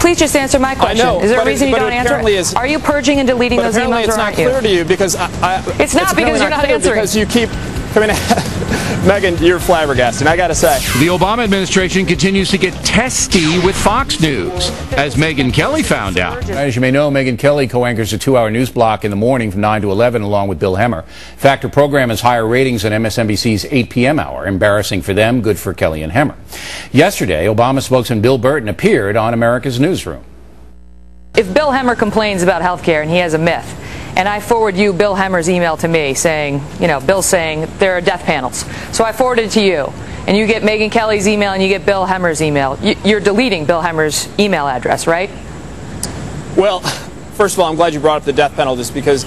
Please just answer my question. I know, is there a reason you don't answer? Are you purging and deleting those emails, it's not clear to you because it's not because you're not answering. Because you keep coming. Megyn, you're flabbergasting, I gotta say. The Obama administration continues to get testy with Fox News, as Megyn Kelly found out. As you may know, Megyn Kelly co-anchors a 2-hour news block in the morning from 9 to 11 along with Bill Hemmer. In fact, her program has higher ratings than MSNBC's 8 p.m. hour. Embarrassing for them, good for Kelly and Hemmer. Yesterday, Obama spokesman Bill Burton appeared on America's Newsroom. If Bill Hemmer complains about health care and he has a myth, and I forward you Bill Hemmer's email to me saying, Bill's saying there are death panels. So I forwarded it to you, and you get Megyn Kelly's email and you get Bill Hemmer's email. You're deleting Bill Hemmer's email address, right? Well, first of all, I'm glad you brought up the death panels because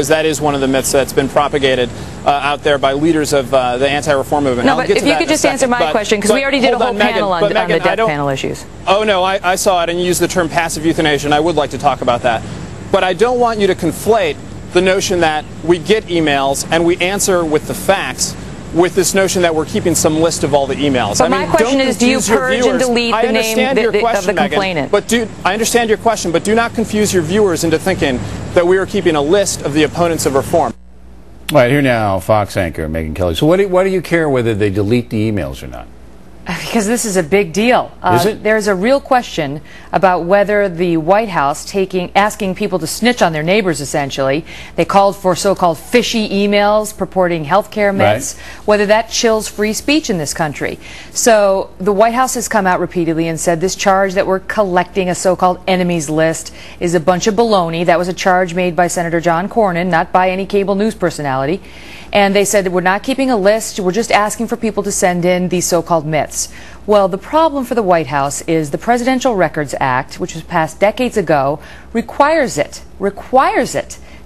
that is one of the myths that's been propagated out there by leaders of the anti-reform movement. No, but if you could just answer my question, because we already did a whole panel on the death panel issues. Oh, no, I saw it, and you used the term passive euthanasia, and I would like to talk about that. But I don't want you to conflate the notion that we get emails and we answer with the facts with this notion that we're keeping some list of all the emails. But my question is, do you purge and delete the name of the complainant? I understand your question, but do not confuse your viewers into thinking that we are keeping a list of the opponents of reform. All right, here now, Fox anchor Megyn Kelly. So why do you care whether they delete the emails or not? Because this is a big deal. Is it? There's a real question about whether the White House asking people to snitch on their neighbors, essentially. They called for so-called fishy emails purporting health care myths, whether that chills free speech in this country. So the White House has come out repeatedly and said this charge that we're collecting a so-called enemies list is a bunch of baloney. That was a charge made by Senator John Cornyn, not by any cable news personality. And they said that we're not keeping a list, we're just asking for people to send in these so-called myths. Well, the problem for the White House is the Presidential Records Act, which was passed decades ago, requires it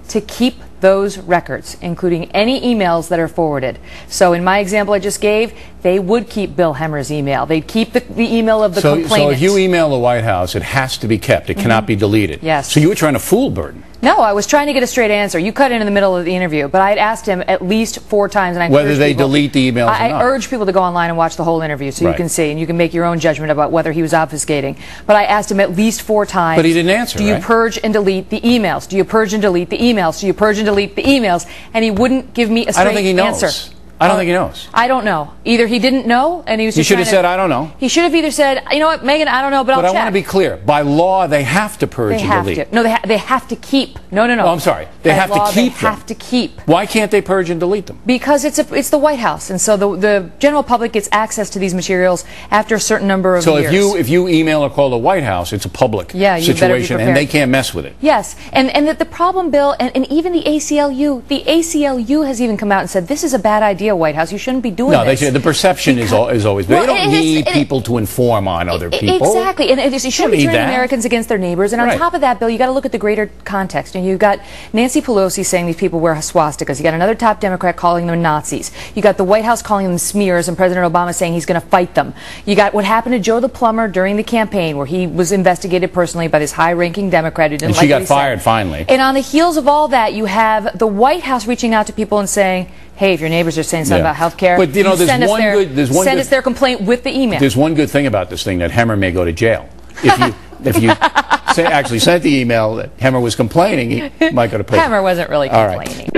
to keep those records, including any emails that are forwarded. So in my example I just gave, they would keep Bill Hemmer's email. They'd keep the email of the complainant. So if you email the White House, it has to be kept. It cannot be deleted. Yes. So you were trying to fool Burton. No, I was trying to get a straight answer. You cut in the middle of the interview, but I had asked him at least 4 times, and I whether they delete the emails or not. I urge people to go online and watch the whole interview so you can see, and you can make your own judgment about whether he was obfuscating. But I asked him at least 4 times. But he didn't answer. Do you purge and delete the emails? Do you purge and delete the emails? Do you purge and delete the emails? And he wouldn't give me a straight answer. I don't think he knows. I don't think he knows. I don't know. Either he didn't know, and he was just should have said, I don't know. He should have either said, you know what, Megyn, I don't know, but I'll check. But I want to be clear. By law, they have to purge and delete. No, they have to keep. No. Oh, I'm sorry. They have to keep them. They have to keep. Why can't they purge and delete them? Because it's the White House, and so the general public gets access to these materials after a certain number of years. So if you email or call the White House, it's a public situation, and they can't mess with it. Yes, and the problem, Bill, and even the ACLU has even come out and said, this is a bad idea, White House. You shouldn't be doing this. No, they say the perception is always. They don't need people to inform on other people. Exactly, and you shouldn't be turning Americans against their neighbors. And on top of that, Bill, you got to look at the greater context. And you've got Nancy Pelosi saying these people wear swastikas. You got another top Democrat calling them Nazis. You got the White House calling them smears, and President Obama saying he's going to fight them. You got what happened to Joe the plumber during the campaign, where he was investigated personally by this high-ranking Democrat who didn't like what he said. And she got fired finally. And on the heels of all that, you have the White House reaching out to people and saying, hey, if your neighbors are saying something about health care, but send us their complaint with the email. There's one good thing about this thing, that Hemmer may go to jail. If you actually sent the email that Hemmer was complaining, he might go to prison. Hemmer wasn't really complaining.